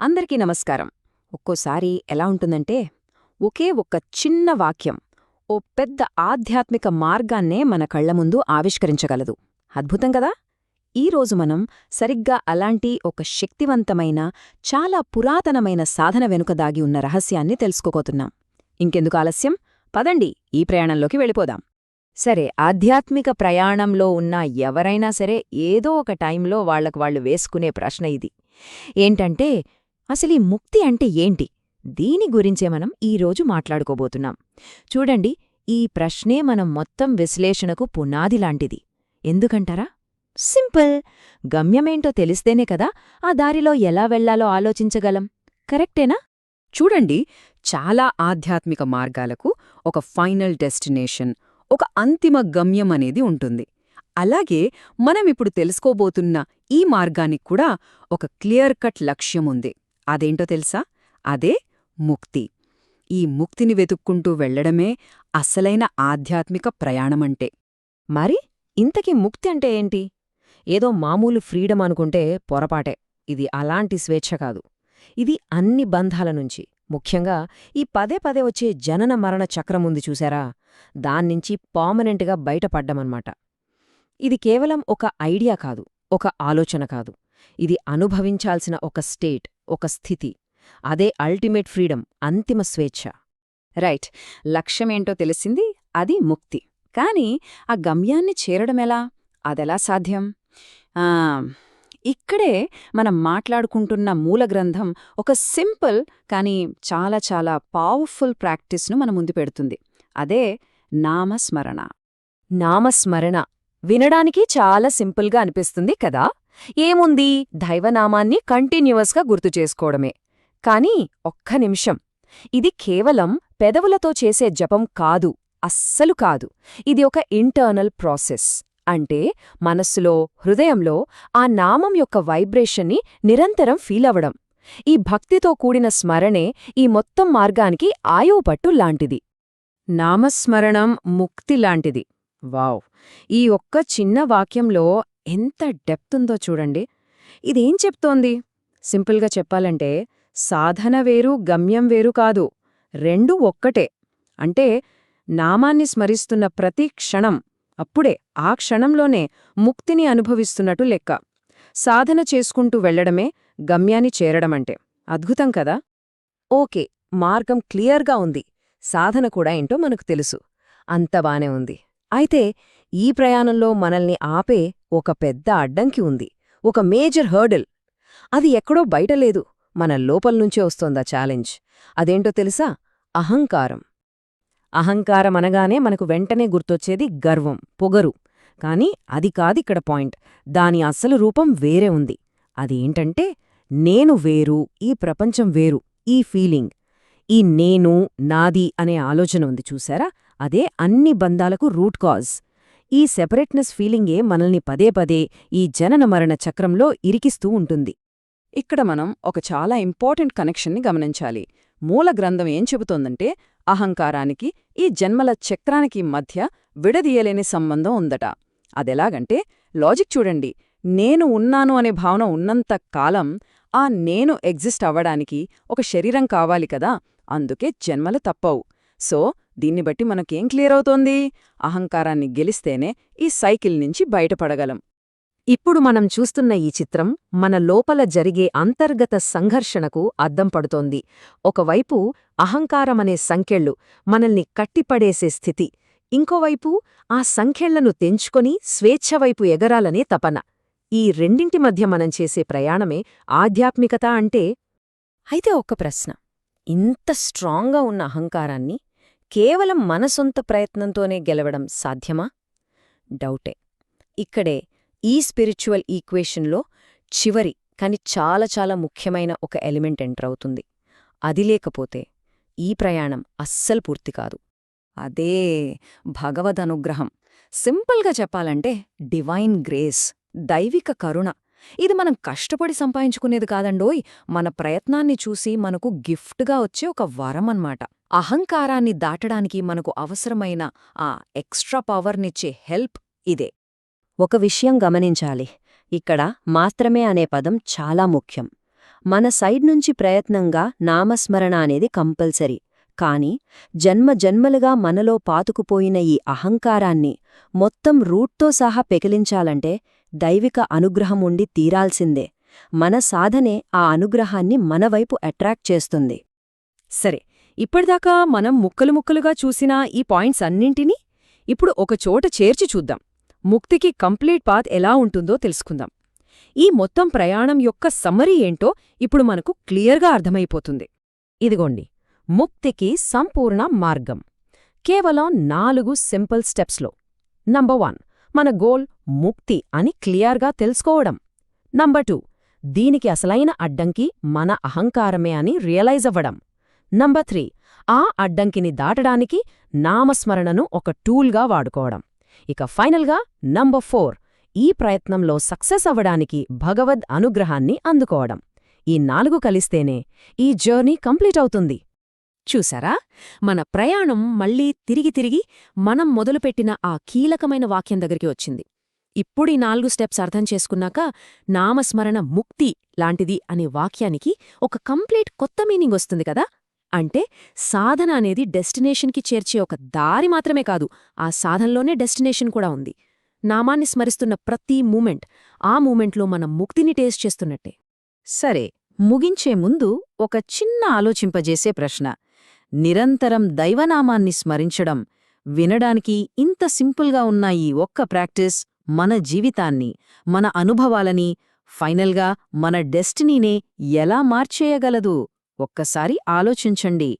అందరికీ నమస్కారం. ఒక్కోసారి ఎలా ఉంటుందంటే, ఒకే ఒక్క చిన్న వాక్యం ఓ పెద్ద ఆధ్యాత్మిక మార్గాన్నే మన కళ్ల ముందు ఆవిష్కరించగలదు. అద్భుతం కదా? ఈరోజు మనం సరిగ్గా అలాంటి ఒక శక్తివంతమైన, చాలా పురాతనమైన సాధన వెనుక దాగి ఉన్న రహస్యాన్ని తెలుసుకోబోతున్నాం. ఇంకెందుకు ఆలస్యం? పదండి ఈ ప్రయాణంలోకి వెళ్ళిపోదాం. సరే, ఆధ్యాత్మిక ప్రయాణంలో ఉన్న ఎవరైనా సరే ఏదో ఒక టైంలో వాళ్లకు వాళ్లు వేసుకునే ప్రశ్న ఇది. ఏంటంటే, అసలీ ముక్తి అంటే ఏంటి? దీని గురించే మనం ఈరోజు మాట్లాడుకోబోతున్నాం. చూడండి, ఈ ప్రశ్నే మనం మొత్తం విశ్లేషణకు పునాదిలాంటిది. ఎందుకంటారా? సింపుల్. గమ్యమేంటో తెలిస్తేనే కదా ఆ దారిలో ఎలా వెళ్లాలో ఆలోచించగలం. కరెక్టేనా? చూడండి, చాలా ఆధ్యాత్మిక మార్గాలకు ఒక ఫైనల్ డెస్టినేషన్, ఒక అంతిమ గమ్యం అనేది ఉంటుంది. అలాగే మనమిప్పుడు తెలుసుకోబోతున్న ఈ మార్గానికి కూడా ఒక క్లియర్ కట్ లక్ష్యముంది. అదేంటో తెలుసా? అదే ముక్తి. ఈ ముక్తిని వెతుక్కుంటూ వెళ్లడమే అసలైన ఆధ్యాత్మిక ప్రయాణమంటే. మరి ఇంతకీ ముక్తి అంటే ఏంటి? ఏదో మామూలు ఫ్రీడమ్ అనుకుంటే పొరపాటే. ఇది అలాంటి స్వేచ్ఛ కాదు. ఇది అన్ని బంధాల నుంచి, ముఖ్యంగా ఈ పదే పదే వచ్చే జనన మరణ చక్రముంది చూశారా, దాన్నించి పర్మనెంట్గా బయటపడ్డమన్నమాట. ఇది కేవలం ఒక ఐడియా కాదు, ఒక ఆలోచన కాదు. ఇది అనుభవించాల్సిన ఒక స్టేట్, ఒక స్థితి. అదే అల్టిమేట్ ఫ్రీడమ్, అంతిమ స్వేచ్ఛ. రైట్, లక్ష్యమేంటో తెలిసింది, అది ముక్తి. కాని ఆ గమ్యాన్ని చేరడమెలా? అదెలా సాధ్యం? ఇక్కడే మనం మాట్లాడుకుంటున్న మూలగ్రంథం ఒక సింపుల్ కానీ చాలా చాలా పవర్ఫుల్ ప్రాక్టీస్ను మన ముందు పెడుతుంది. అదే నామస్మరణ. నామస్మరణ వినడానికి చాలా సింపుల్గా అనిపిస్తుంది కదా. ఏముంది, దైవనామాన్ని కంటిన్యూవస్గా గుర్తుచేసుకోవడమే. కాని ఒక్క నిమిషం, ఇది కేవలం పెదవులతో చేసే జపం కాదు, అస్సలు కాదు. ఇది ఒక ఇంటర్నల్ ప్రాసెస్. అంటే మనస్సులో, హృదయంలో ఆ నామం యొక్క వైబ్రేషన్ని నిరంతరం ఫీలవడం. ఈ భక్తితో కూడిన స్మరణే ఈ మొత్తం మార్గానికి ఆయువుపట్టు లాంటిది. నామస్మరణం ముక్తిలాంటిది. వావ్! ఈ ఒక్క చిన్న వాక్యంలో ఎంత డెప్తుందో చూడండి. ఇదేం చెప్తోంది? సింపుల్గా చెప్పాలంటే, సాధన వేరు, గమ్యం వేరు కాదు, రెండూ ఒక్కటే. అంటే నామాన్ని స్మరిస్తున్న ప్రతి క్షణం, అప్పుడే ఆ క్షణంలోనే ముక్తిని అనుభవిస్తున్నట్టు లెక్క. సాధన చేసుకుంటూ వెళ్లడమే గమ్యాన్ని చేరడమంటే. అద్భుతం కదా? ఓకే, మార్గం క్లియర్గా ఉంది. సాధన కూడా ఏంటో మనకు తెలుసు. అంత బానే ఉంది. అయితే ఈ ప్రయాణంలో మనల్ని ఆపే ఒక పెద్ద అడ్డంకి ఉంది, ఒక మేజర్ హర్డిల్. అది ఎక్కడో బయటలేదు, మన లోపల్నుంచే వస్తోందా ఛాలెంజ్. అదేంటో తెలుసా? అహంకారం. అహంకారం అనగానే మనకు వెంటనే గుర్తొచ్చేది గర్వం, పొగరు. కాని అది కాదిక్కడ పాయింట్. దాని అసలు రూపం వేరే ఉంది. అదేంటంటే, నేను వేరు, ఈ ప్రపంచం వేరు, ఈ ఫీలింగ్. ఈ నేను, నాది అనే ఆలోచన ఉంది చూశారా, అదే అన్ని బంధాలకు రూట్ కాజ్. ఈ సెపరేట్నెస్ ఫీలింగే మనల్ని పదే పదే ఈ జనన మరణ చక్రంలో ఇరికిస్తూ ఉంటుంది. ఇక్కడ మనం ఒక చాలా ఇంపార్టెంట్ కనెక్షన్ని గమనించాలి. మూల గ్రంథం ఏం చెబుతోందంటే, అహంకారానికి ఈ జన్మల చక్రానికి మధ్య విడదీయలేని సంబంధం ఉందట. అదెలాగంటే, లాజిక్ చూడండి. నేను ఉన్నాను అనే భావన ఉన్నంత కాలం ఆ నేను ఎగ్జిస్ట్ అవ్వడానికి ఒక శరీరం కావాలి కదా, అందుకే జన్మలు తప్పవు. సో దీన్ని బట్టి మనకేం క్లియర్ అవుతోంది? అహంకారాన్ని గెలిస్తేనే ఈ సైకిల్ నుంచి బయటపడగలం. ఇప్పుడు మనం చూస్తున్న ఈ చిత్రం మన లోపల జరిగే అంతర్గత సంఘర్షణకు అద్దం పడుతోంది. ఒకవైపు అహంకారమనే సంకెళ్ళు మనల్ని కట్టిపడేసే స్థితి, ఇంకోవైపు ఆ సంకెళ్లను తెంచుకొని స్వేచ్ఛవైపు ఎగరాలనే తపన. ఈ రెండింటి మధ్య మనం చేసే ప్రయాణమే ఆధ్యాత్మికత అంటే. అయితే ఒక్క ప్రశ్న, ఇంత స్ట్రాంగ్గా ఉన్న అహంకారాన్ని కేవలం మన సొంత ప్రయత్నంతోనే గెలవడం సాధ్యమా? డౌటే. ఇక్కడే ఈ స్పిరిచువల్ ఈక్వేషన్లో చివరి కాని చాలా చాలా ముఖ్యమైన ఒక ఎలిమెంట్ ఎంటర్ అవుతుంది. అది లేకపోతే ఈ ప్రయాణం అస్సలు పూర్తి కాదు. అదే భగవదనుగ్రహం. సింపుల్గా చెప్పాలంటే డివైన్ గ్రేస్, దైవిక కరుణ. ఇది మనం కష్టపడి సంపాదించుకునేది కాదండోయ్, మన ప్రయత్నాన్ని చూసి మనకు గిఫ్ట్గా వచ్చే ఒక వరమన్నమాట. అహంకారాన్ని దాటడానికి మనకు అవసరమైన ఆ ఎక్స్ట్రా పవర్నిచ్చే హెల్ప్ ఇదే. ఒక విషయం గమనించాలి, ఇక్కడ మాత్రమే అనే పదం చాలా ముఖ్యం. మన సైడ్ నుంచి ప్రయత్నంగా నామస్మరణ అనేది కంపల్సరీ. కాని జన్మజన్మలుగా మనలో పాతుకుపోయిన ఈ అహంకారాన్ని మొత్తం రూట్తో సహా పెకిలించాలంటే దైవిక అనుగ్రహం ఉండి తీరాల్సిందే. మన సాధనే ఆ అనుగ్రహాన్ని మనవైపు అట్రాక్ట్ చేస్తుంది. సరే, ఇప్పటిదాకా మనం ముక్కలు ముక్కలుగా చూసిన ఈ పాయింట్స్ అన్నింటినీ ఇప్పుడు ఒకచోట చేర్చి చూద్దాం. ముక్తికి కంప్లీట్ పాత్ ఎలా ఉంటుందో తెలుసుకుందాం. ఈ మొత్తం ప్రయాణం యొక్క సమ్మరీ ఏంటో ఇప్పుడు మనకు క్లియర్గా అర్థమైపోతుంది. ఇదిగోండి, ముక్తికి సంపూర్ణ మార్గం కేవలం 4 సింపుల్ స్టెప్స్లో. నంబర్ 1, మన గోల్ ముక్తి అని క్లియర్గా తెలుసుకోవడం. నంబర్ 2, దీనికి అసలైన అడ్డంకి మన అహంకారమే అని రియలైజ్ అవ్వడం. నంబర్ 3, ఆ అడ్డంకిని దాటడానికి నామస్మరణను ఒక టూల్గా వాడుకోవడం. ఇక ఫైనల్గా నంబర్ 4, ఈ ప్రయత్నంలో సక్సెస్ అవ్వడానికి భగవద్ అనుగ్రహాన్ని అందుకోవడం. ఈ 4 కలిస్తేనే ఈ జర్నీ కంప్లీట్ అవుతుంది. చూసారా, మన ప్రయాణం మళ్ళీ తిరిగి మనం మొదలుపెట్టిన ఆ కీలకమైన వాక్యం దగ్గరికి వచ్చింది. ఇప్పుడీ 4 స్టెప్స్ అర్థం చేసుకున్నాక నామస్మరణ ముక్తి లాంటిది అనే వాక్యానికి ఒక కంప్లీట్ కొత్త మీనింగ్ వస్తుంది కదా. అంటే సాధన అనేది డెస్టినేషన్కి చేర్చే ఒక దారి మాత్రమే కాదు, ఆ సాధనలోనే డెస్టినేషన్ కూడా ఉంది. నామాన్ని స్మరిస్తున్న ప్రతి మూమెంట్ ఆ మూమెంట్లో మనం ముక్తిని టేస్ట్ చేస్తున్నట్టే. సరే, ముగించే ముందు ఒక చిన్న ఆలోచింపజేసే ప్రశ్న. నిరంతరం దైవనామాన్ని స్మరించడం, వినడానికి ఇంత సింపుల్గా ఉన్న ఈ ఒక్క ప్రాక్టీస్ మన జీవితాన్ని, మన అనుభవాలని, ఫైనల్గా మన డెస్టినీనే ఎలా మార్చేయగలదు? ఒక్కసారి ఆలోచించండి.